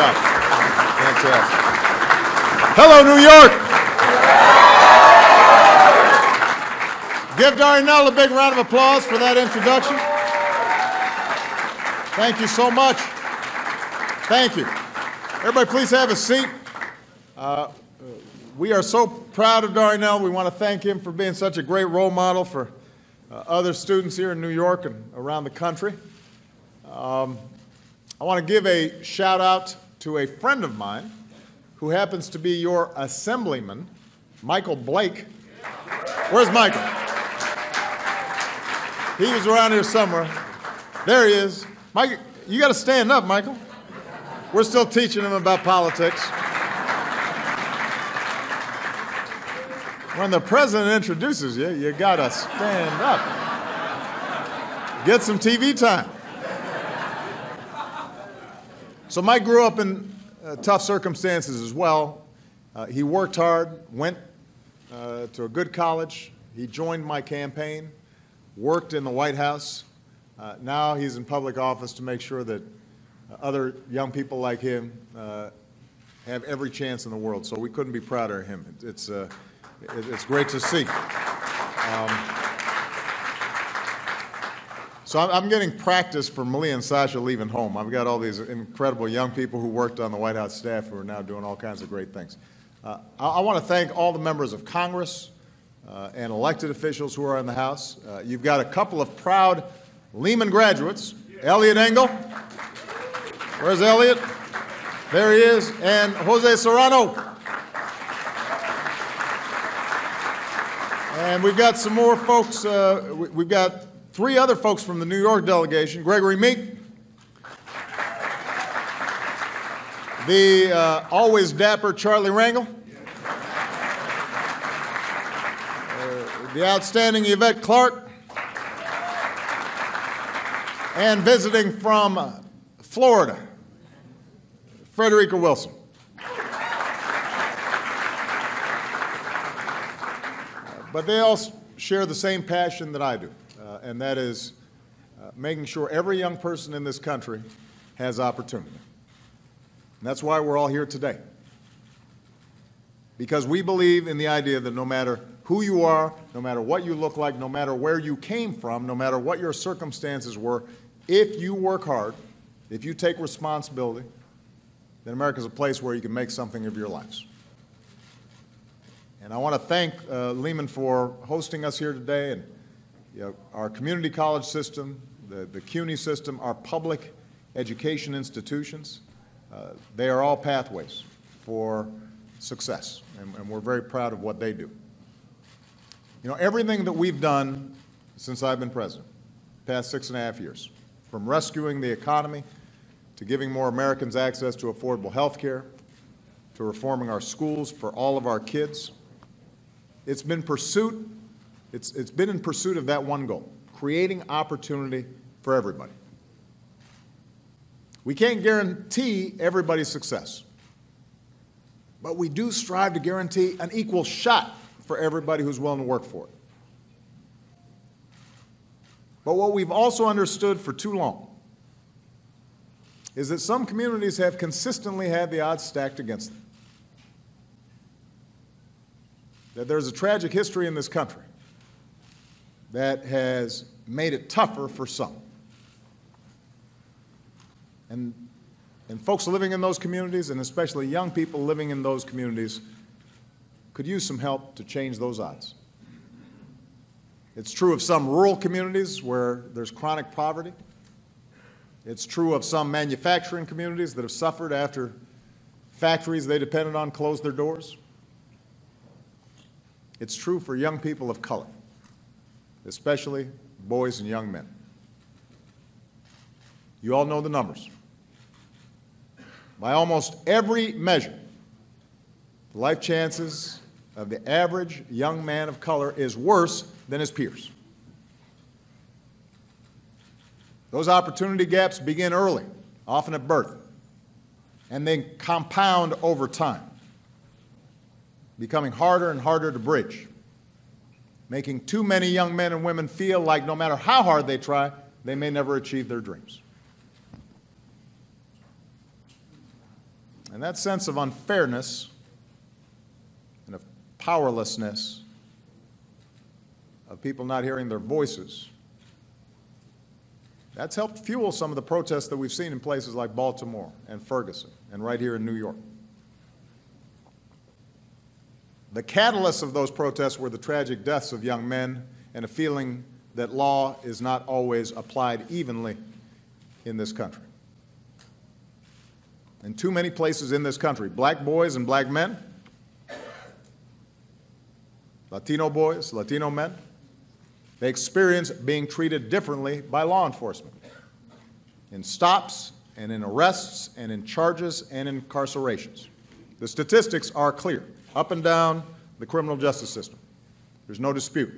job. Fantastic. Hello, New York. Give Darnell a big round of applause for that introduction. Thank you so much. Thank you. Everybody, please have a seat. We are so proud of Darnell. We want to thank him for being such a great role model for other students here in New York and around the country. I want to give a shout out to a friend of mine who happens to be your assemblyman, Michael Blake. Where's Michael? He was around here somewhere. There he is. Mike, you got to stand up, Michael. We're still teaching him about politics. When the president introduces you, you got to stand up. Get some TV time. So Mike grew up in tough circumstances as well. He worked hard, went to a good college. He joined my campaign, worked in the White House. Now he's in public office to make sure that other young people like him have every chance in the world. So we couldn't be prouder of him. It's great to see. So I'm getting practice for Malia and Sasha leaving home. I've got all these incredible young people who worked on the White House staff who are now doing all kinds of great things. I want to thank all the members of Congress and elected officials who are in the House. You've got a couple of proud Lehman graduates. Elliot Engel. Where's Elliot? There he is. And Jose Serrano. And we've got some more folks. We've got 3 other folks from the New York delegation. Gregory Meek. The always dapper Charlie Rangel. The outstanding Yvette Clark. And visiting from Florida, Frederica Wilson. But they all share the same passion that I do, and that is making sure every young person in this country has opportunity. And that's why we're all here today. Because we believe in the idea that no matter who you are, no matter what you look like, no matter where you came from, no matter what your circumstances were, if you work hard, if you take responsibility, then America is a place where you can make something of your lives. And I want to thank Lehman for hosting us here today, and our community college system, the CUNY system, our public education institutions. They are all pathways for success, and we're very proud of what they do. You know, everything that we've done since I've been president, past 6.5 years, from rescuing the economy to giving more Americans access to affordable health care, to reforming our schools for all of our kids, it's been in pursuit of that one goal, creating opportunity for everybody. We can't guarantee everybody's success, but we do strive to guarantee an equal shot for everybody who's willing to work for it. But what we've also understood for too long is that some communities have consistently had the odds stacked against them. That there's a tragic history in this country that has made it tougher for some. And folks living in those communities, and especially young people living in those communities, could use some help to change those odds. It's true of some rural communities where there's chronic poverty. It's true of some manufacturing communities that have suffered after factories they depended on closed their doors. It's true for young people of color, especially boys and young men. You all know the numbers. By almost every measure, the life chances of the average young man of color is worse than his peers. Those opportunity gaps begin early, often at birth, and then compound over time, becoming harder and harder to bridge, making too many young men and women feel like no matter how hard they try, they may never achieve their dreams. And that sense of unfairness and of powerlessness, of people not hearing their voices, that's helped fuel some of the protests that we've seen in places like Baltimore and Ferguson and right here in New York. The catalysts of those protests were the tragic deaths of young men and a feeling that law is not always applied evenly in this country. In too many places in this country, black boys and black men, Latino boys, Latino men, they experience being treated differently by law enforcement in stops and in arrests and in charges and incarcerations. The statistics are clear, up and down the criminal justice system. There's no dispute.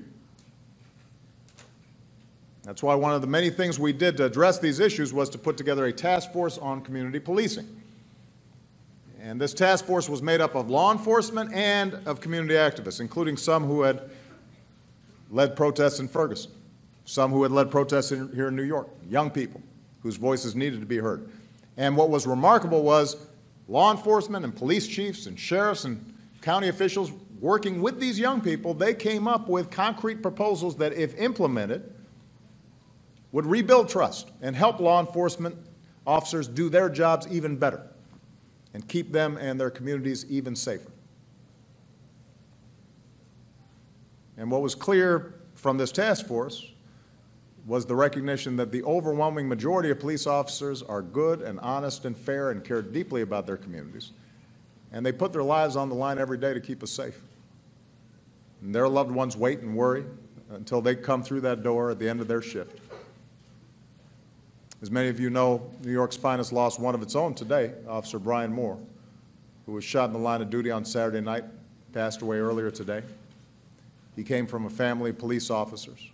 That's why one of the many things we did to address these issues was to put together a task force on community policing. And this task force was made up of law enforcement and of community activists, including some who had led protests in Ferguson, some who had led protests here in New York, young people whose voices needed to be heard. And what was remarkable was law enforcement and police chiefs and sheriffs and county officials working with these young people, they came up with concrete proposals that, if implemented, would rebuild trust and help law enforcement officers do their jobs even better and keep them and their communities even safer. And what was clear from this task force was the recognition that the overwhelming majority of police officers are good and honest and fair and care deeply about their communities. And they put their lives on the line every day to keep us safe. And their loved ones wait and worry until they come through that door at the end of their shift. As many of you know, New York's finest lost one of its own today, Officer Brian Moore, who was shot in the line of duty on Saturday night, passed away earlier today. He came from a family of police officers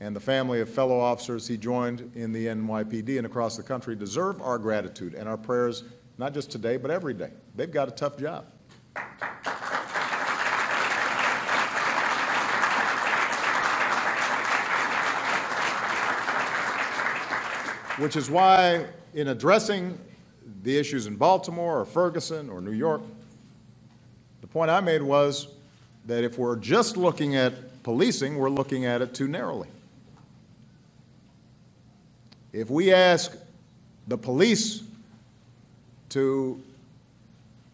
and the family of fellow officers he joined in the NYPD and across the country deserve our gratitude and our prayers, not just today, but every day. They've got a tough job. Which is why, in addressing the issues in Baltimore or Ferguson or New York, the point I made was that if we're just looking at policing, we're looking at it too narrowly. If we ask the police to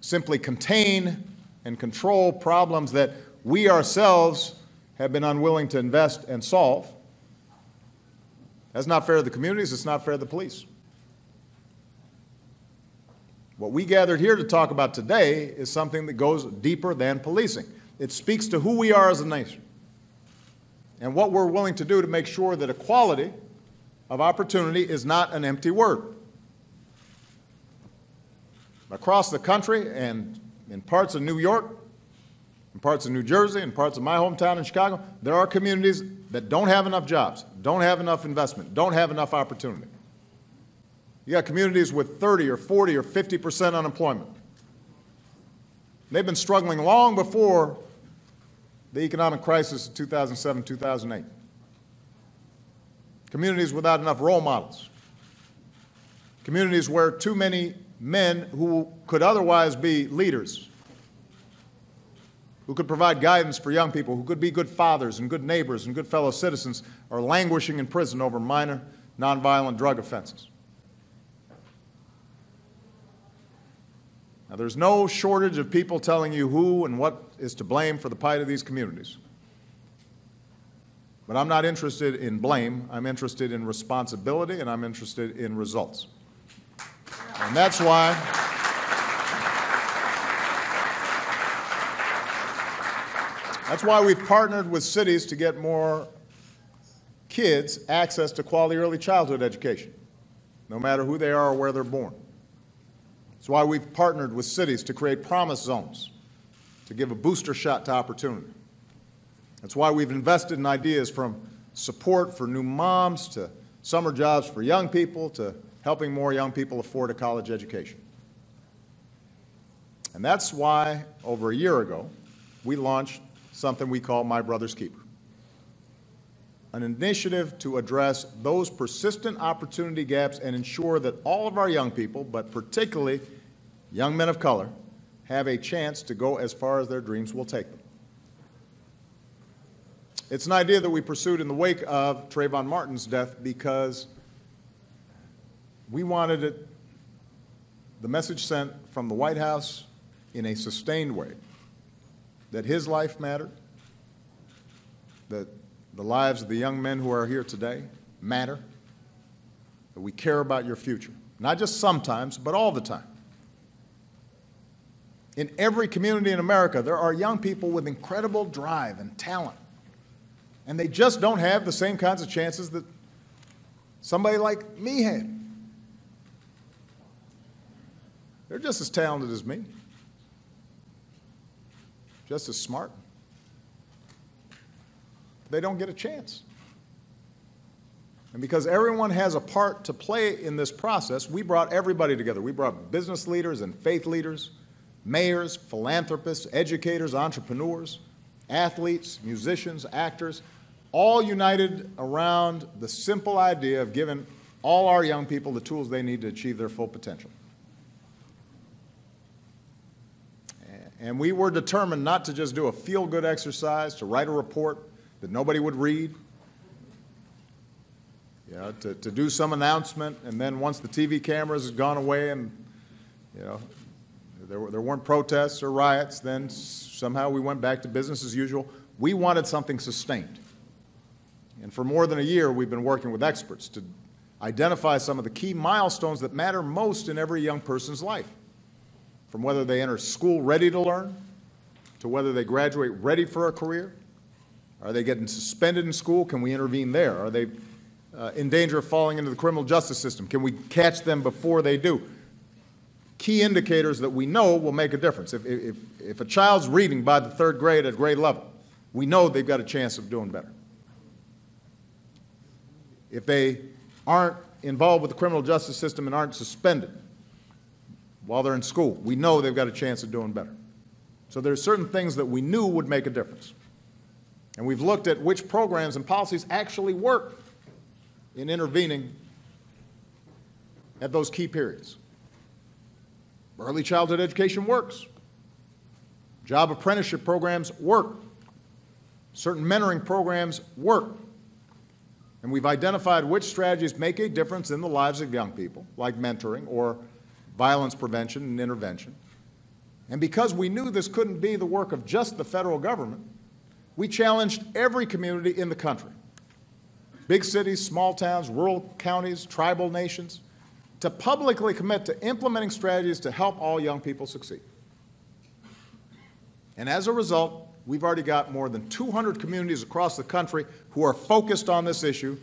simply contain and control problems that we ourselves have been unwilling to invest and solve, that's not fair to the communities, it's not fair to the police. What we gathered here to talk about today is something that goes deeper than policing. It speaks to who we are as a nation and what we're willing to do to make sure that equality of opportunity is not an empty word. Across the country and in parts of New York, in parts of New Jersey, in parts of my hometown in Chicago, there are communities that don't have enough jobs, don't have enough investment, don't have enough opportunity. You got communities with 30 or 40 or 50% unemployment. They've been struggling long before the economic crisis of 2007, 2008. Communities without enough role models. Communities where too many men who could otherwise be leaders, who could provide guidance for young people, who could be good fathers and good neighbors and good fellow citizens, are languishing in prison over minor, nonviolent drug offenses. Now, there's no shortage of people telling you who and what is to blame for the plight of these communities. But I'm not interested in blame. I'm interested in responsibility, and I'm interested in results. And that's why we've partnered with cities to get more kids access to quality early childhood education, no matter who they are or where they're born. That's why we've partnered with cities to create promise zones, to give a booster shot to opportunity. That's why we've invested in ideas from support for new moms to summer jobs for young people to helping more young people afford a college education. And that's why, over a year ago, we launched something we call My Brother's Keeper, an initiative to address those persistent opportunity gaps and ensure that all of our young people, but particularly young men of color, have a chance to go as far as their dreams will take them. It's an idea that we pursued in the wake of Trayvon Martin's death because we wanted it, the message sent from the White House in a sustained way, that his life mattered, that the lives of the young men who are here today matter, that we care about your future, not just sometimes, but all the time. In every community in America, there are young people with incredible drive and talent, and they just don't have the same kinds of chances that somebody like me had. They're just as talented as me, just as smart. They don't get a chance. And because everyone has a part to play in this process, we brought everybody together. We brought business leaders and faith leaders, mayors, philanthropists, educators, entrepreneurs, athletes, musicians, actors, all united around the simple idea of giving all our young people the tools they need to achieve their full potential. And we were determined not to just do a feel-good exercise, to write a report that nobody would read, to do some announcement, and then once the TV cameras had gone away and there weren't protests or riots, then somehow we went back to business as usual. We wanted something sustained. And for more than a year, we've been working with experts to identify some of the key milestones that matter most in every young person's life, from whether they enter school ready to learn, to whether they graduate ready for a career. Are they getting suspended in school? Can we intervene there? Are they in danger of falling into the criminal justice system? Can we catch them before they do? Key indicators that we know will make a difference. If a child's reading by the third grade at grade level, we know they've got a chance of doing better. If they aren't involved with the criminal justice system and aren't suspended while they're in school, we know they've got a chance of doing better. So there's certain things that we knew would make a difference. And we've looked at which programs and policies actually work in intervening at those key periods. Early childhood education works. Job apprenticeship programs work. Certain mentoring programs work. And we've identified which strategies make a difference in the lives of young people, like mentoring or violence prevention and intervention. And because we knew this couldn't be the work of just the federal government, we challenged every community in the country, big cities, small towns, rural counties, tribal nations, to publicly commit to implementing strategies to help all young people succeed. And as a result, we've already got more than 200 communities across the country who are focused on this issue.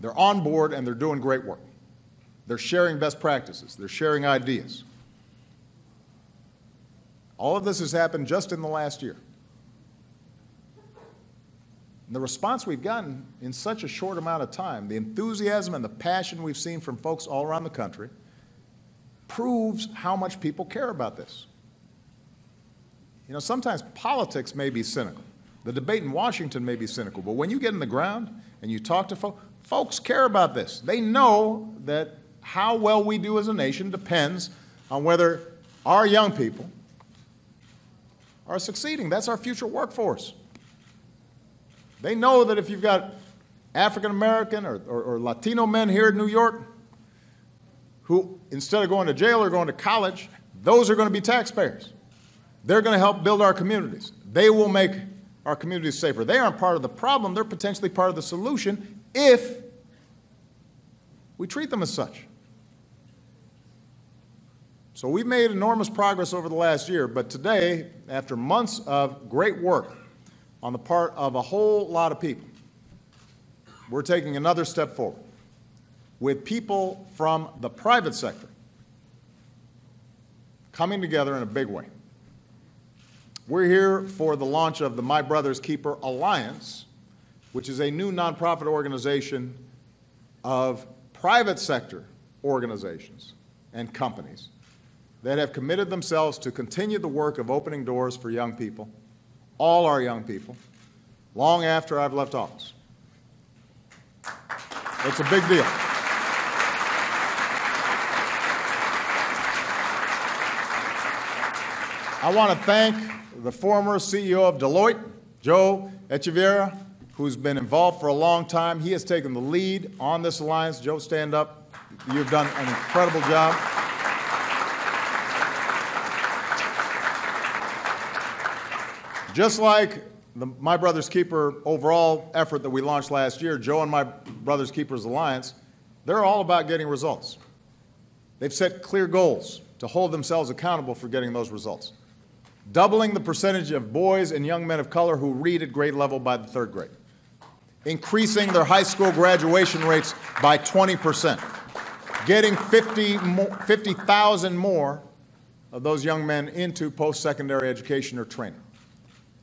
They're on board and they're doing great work. They're sharing best practices. They're sharing ideas. All of this has happened just in the last year. And the response we've gotten in such a short amount of time, the enthusiasm and the passion we've seen from folks all around the country, proves how much people care about this. Sometimes politics may be cynical. The debate in Washington may be cynical, but when you get in the ground and you talk to folks, folks care about this. They know that how well we do as a nation depends on whether our young people are succeeding. That's our future workforce. They know that if you've got African American or Latino men here in New York who, instead of going to jail or going to college, those are going to be taxpayers. They're going to help build our communities. They will make our communities safer. They aren't part of the problem. They're potentially part of the solution if we treat them as such. So we've made enormous progress over the last year, but today, after months of great work on the part of a whole lot of people, we're taking another step forward with people from the private sector coming together in a big way. We're here for the launch of the My Brother's Keeper Alliance, which is a new nonprofit organization of private sector organizations and companies that have committed themselves to continue the work of opening doors for young people, all our young people, long after I've left office. It's a big deal. I want to thank the former CEO of Deloitte, Joe Echeverria, who's been involved for a long time. He has taken the lead on this alliance. Joe, stand up. You've done an incredible job. Just like the My Brother's Keeper overall effort that we launched last year, Joe and My Brother's Keepers Alliance, they're all about getting results. They've set clear goals to hold themselves accountable for getting those results. Doubling the percentage of boys and young men of color who read at grade level by the 3rd grade. Increasing their high school graduation rates by 20%. Getting 50,000 more of those young men into post-secondary education or training.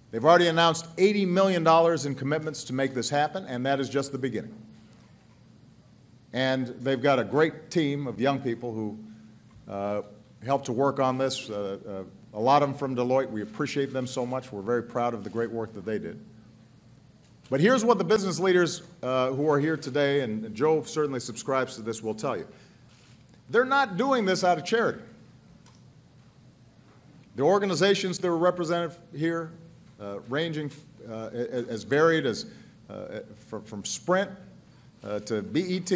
They've already announced $80 million in commitments to make this happen, and that is just the beginning. And they've got a great team of young people who helped to work on this. A lot of them from Deloitte. We appreciate them so much. We're very proud of the great work that they did. But here's what the business leaders who are here today, and Joe certainly subscribes to this, will tell you. They're not doing this out of charity. The organizations that were represented here, ranging as varied as from Sprint to BET,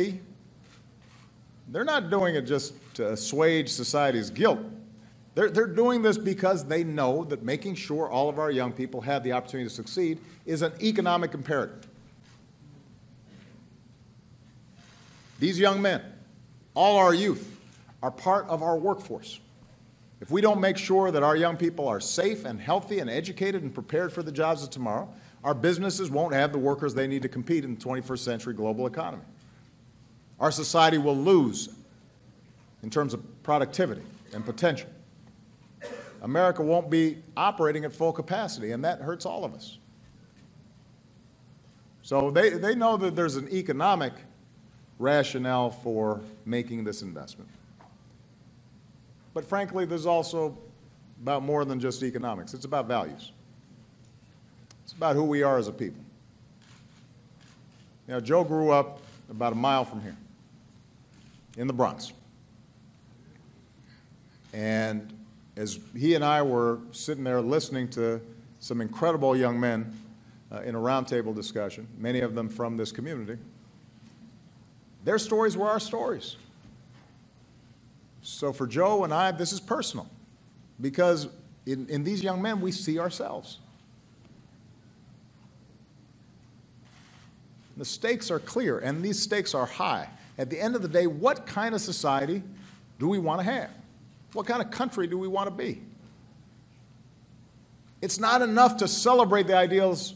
they're not doing it just to assuage society's guilt. They're doing this because they know that making sure all of our young people have the opportunity to succeed is an economic imperative. These young men, all our youth, are part of our workforce. If we don't make sure that our young people are safe and healthy and educated and prepared for the jobs of tomorrow, our businesses won't have the workers they need to compete in the 21st century global economy. Our society will lose in terms of productivity and potential. America won't be operating at full capacity, and that hurts all of us. So they know that there's an economic rationale for making this investment. But frankly, there's also about more than just economics. It's about values. It's about who we are as a people. You know, Joe grew up about a mile from here, in the Bronx. And as he and I were sitting there listening to some incredible young men in a roundtable discussion, many of them from this community, their stories were our stories. So for Joe and I, this is personal, because in these young men, we see ourselves. The stakes are clear, and these stakes are high. At the end of the day, what kind of society do we want to have? What kind of country do we want to be? It's not enough to celebrate the ideals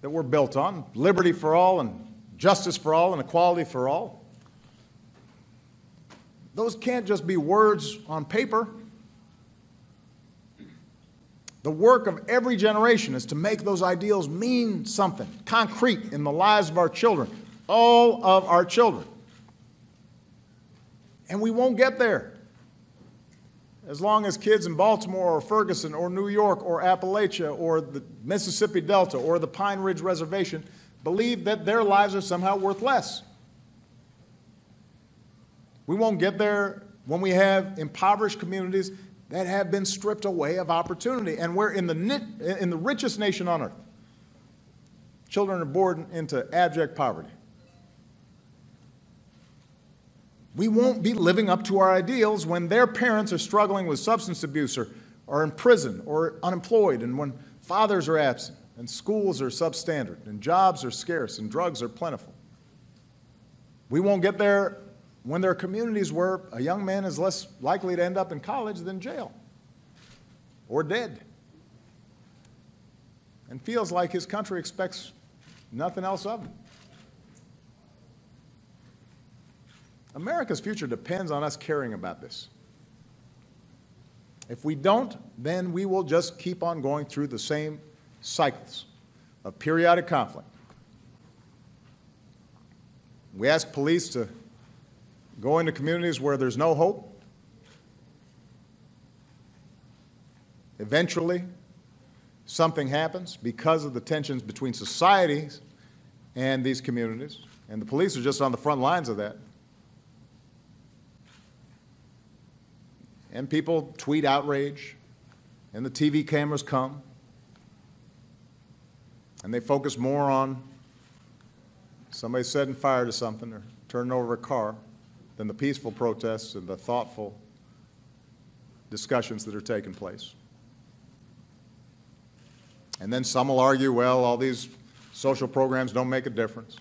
that we're built on, liberty for all and justice for all and equality for all. Those can't just be words on paper. The work of every generation is to make those ideals mean something concrete in the lives of our children, all of our children. And we won't get there as long as kids in Baltimore or Ferguson or New York or Appalachia or the Mississippi Delta or the Pine Ridge Reservation believe that their lives are somehow worth less. We won't get there when we have impoverished communities that have been stripped away of opportunity. And we're in the richest nation on earth. Children are born into abject poverty. We won't be living up to our ideals when their parents are struggling with substance abuse or in prison or unemployed, and when fathers are absent and schools are substandard and jobs are scarce and drugs are plentiful. We won't get there when there are communities where a young man is less likely to end up in college than jail or dead and feels like his country expects nothing else of him. America's future depends on us caring about this. If we don't, then we will just keep on going through the same cycles of periodic conflict. We ask police to go into communities where there's no hope. Eventually, something happens because of the tensions between societies and these communities, and the police are just on the front lines of that. And people tweet outrage, and the TV cameras come, and they focus more on somebody setting fire to something or turning over a car than the peaceful protests and the thoughtful discussions that are taking place. And then some will argue, well, all these social programs don't make a difference.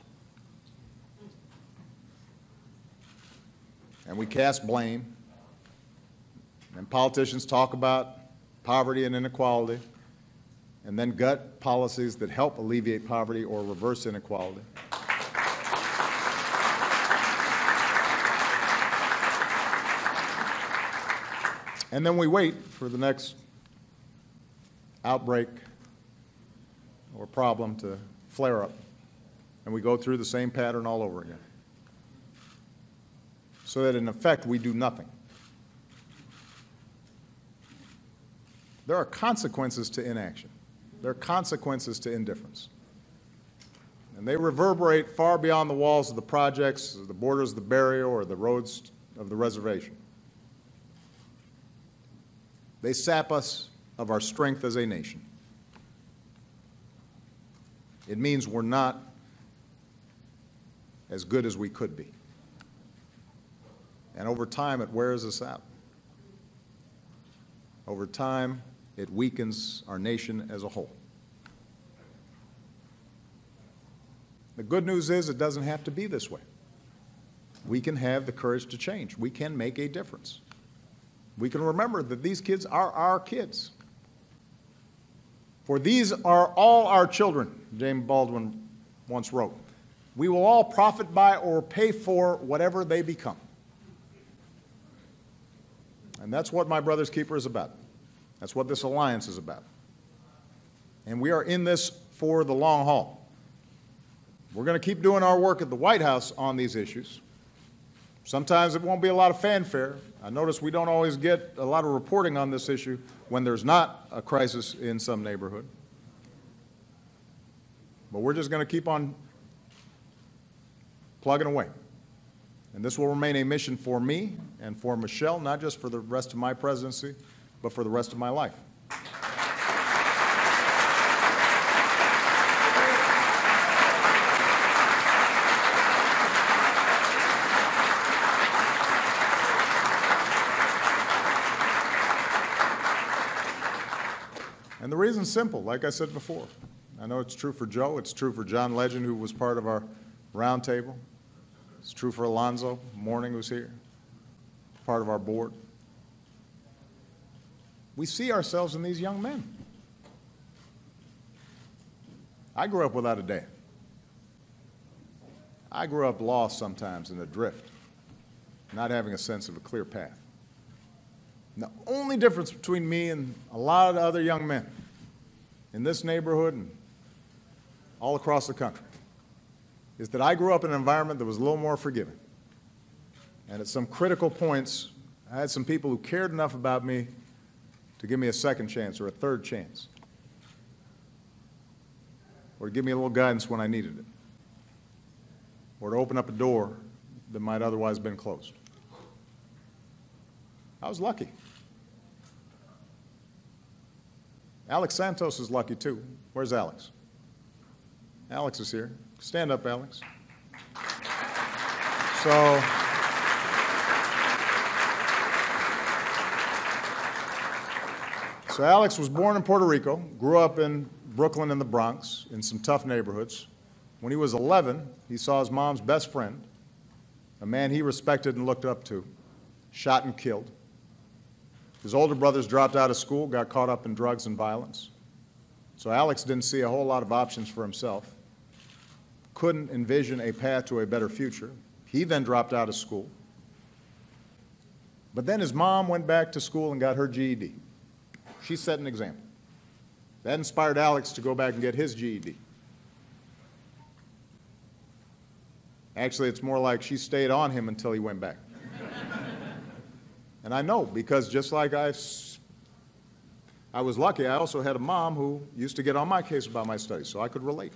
And we cast blame. And politicians talk about poverty and inequality, and then gut policies that help alleviate poverty or reverse inequality. And then we wait for the next outbreak or problem to flare up, and we go through the same pattern all over again. So that in effect we do nothing. There are consequences to inaction. There are consequences to indifference. And they reverberate far beyond the walls of the projects, the borders of the barrio, or the roads of the reservation. They sap us of our strength as a nation. It means we're not as good as we could be. And over time, it wears us out. Over time, it weakens our nation as a whole. The good news is it doesn't have to be this way. We can have the courage to change. We can make a difference. We can remember that these kids are our kids. For these are all our children, James Baldwin once wrote. We will all profit by or pay for whatever they become. And that's what My Brother's Keeper is about. That's what this alliance is about. And we are in this for the long haul. We're going to keep doing our work at the White House on these issues. Sometimes it won't be a lot of fanfare. I notice we don't always get a lot of reporting on this issue when there's not a crisis in some neighborhood. But we're just going to keep on plugging away. And this will remain a mission for me and for Michelle, not just for the rest of my presidency, but for the rest of my life. And the reason's simple, like I said before. I know it's true for Joe, it's true for John Legend, who was part of our roundtable. It's true for Alonzo Mourning, who's here, part of our board. We see ourselves in these young men. I grew up without a dad. I grew up lost sometimes and adrift, not having a sense of a clear path. And the only difference between me and a lot of the other young men in this neighborhood and all across the country is that I grew up in an environment that was a little more forgiving. And at some critical points, I had some people who cared enough about me to give me a second chance or a third chance, or to give me a little guidance when I needed it, or to open up a door that might otherwise have been closed. I was lucky. Alex Santos is lucky too. Where's Alex? Alex is here. Stand up, Alex. So Alex was born in Puerto Rico, grew up in Brooklyn and the Bronx, in some tough neighborhoods. When he was 11, he saw his mom's best friend, a man he respected and looked up to, shot and killed. His older brothers dropped out of school, got caught up in drugs and violence. So Alex didn't see a whole lot of options for himself, couldn't envision a path to a better future. He then dropped out of school. But then his mom went back to school and got her GED. She set an example. That inspired Alex to go back and get his GED. Actually, it's more like she stayed on him until he went back. And I know, because just like I was lucky, I also had a mom who used to get on my case about my studies, so I could relate.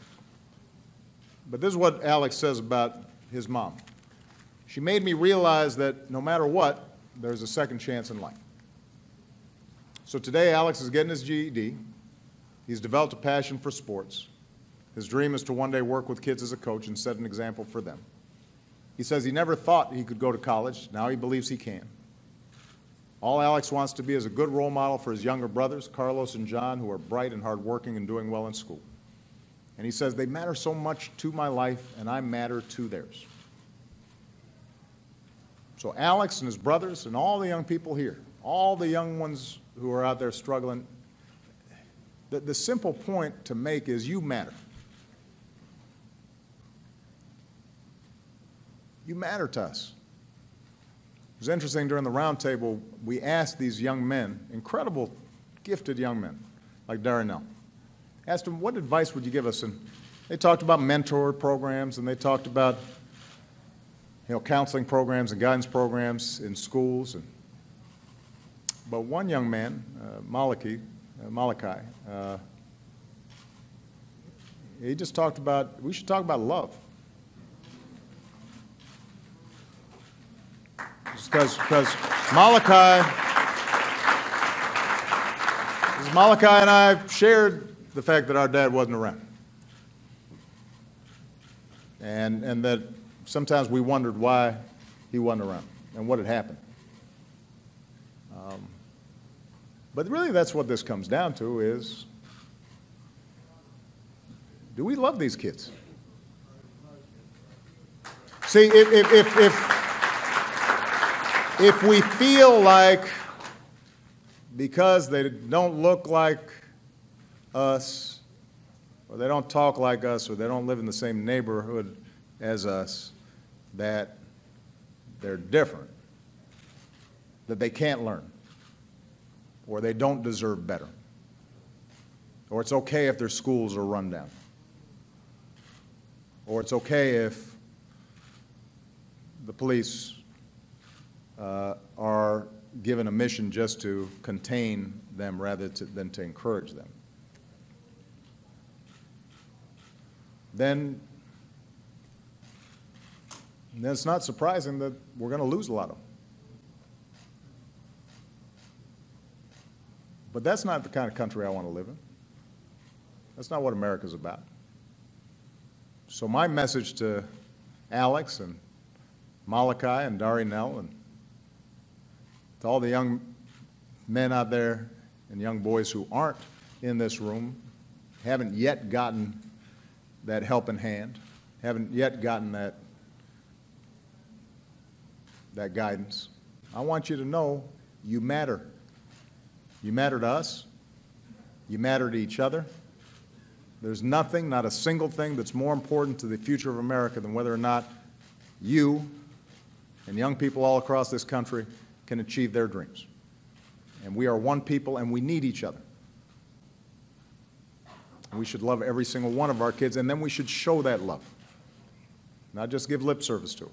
But this is what Alex says about his mom. She made me realize that no matter what, there's a second chance in life. So today, Alex is getting his GED. He's developed a passion for sports. His dream is to one day work with kids as a coach and set an example for them. He says he never thought he could go to college. Now he believes he can. All Alex wants to be is a good role model for his younger brothers, Carlos and John, who are bright and hardworking and doing well in school. And he says, they matter so much to my life, and I matter to theirs. So Alex and his brothers and all the young people here, all the young ones who are out there struggling, the simple point to make is you matter. You matter to us. It was interesting during the roundtable, we asked these young men, incredible, gifted young men, like Darnell, asked them, what advice would you give us? And they talked about mentor programs, and they talked about counseling programs and guidance programs in schools. But one young man, Malachi, he just talked about, we should talk about love. Because Malachi and I shared the fact that our dad wasn't around. And that sometimes we wondered why he wasn't around and what had happened. But really that's what this comes down to is, do we love these kids? See, if we feel like because they don't look like us, or they don't talk like us, or they don't live in the same neighborhood as us, that they're different, that they can't learn, or they don't deserve better, or it's okay if their schools are run down, or it's okay if the police are given a mission just to contain them rather than to encourage them, then it's not surprising that we're going to lose a lot of them. But that's not the kind of country I want to live in. That's not what America's about. So my message to Alex and Malachi and Darnell and to all the young men out there and young boys who aren't in this room, haven't yet gotten that helping hand, haven't yet gotten that guidance, I want you to know you matter. You matter to us. You matter to each other. There's nothing, not a single thing that's more important to the future of America than whether or not you and young people all across this country can achieve their dreams. And we are one people, and we need each other. And we should love every single one of our kids, and then we should show that love. Not just give lip service to it.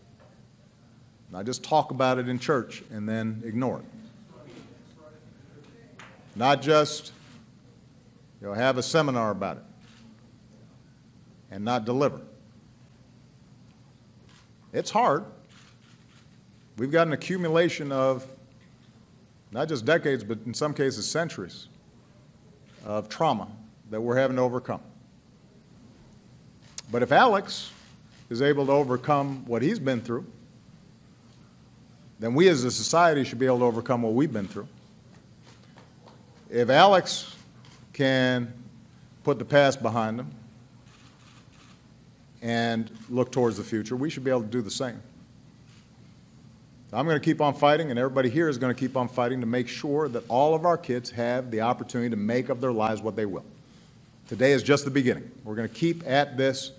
Not just talk about it in church and then ignore it. Not just have a seminar about it and not deliver. It's hard. We've got an accumulation of not just decades, but in some cases centuries of trauma that we're having to overcome. But if Alex is able to overcome what he's been through, then we as a society should be able to overcome what we've been through. If Alex can put the past behind him and look towards the future, we should be able to do the same. I'm going to keep on fighting, and everybody here is going to keep on fighting to make sure that all of our kids have the opportunity to make of their lives what they will. Today is just the beginning. We're going to keep at this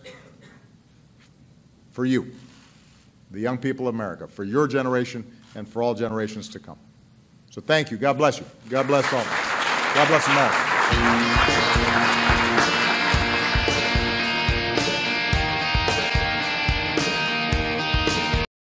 for you, the young people of America, for your generation and for all generations to come. So thank you. God bless you. God bless all of us. God bless America.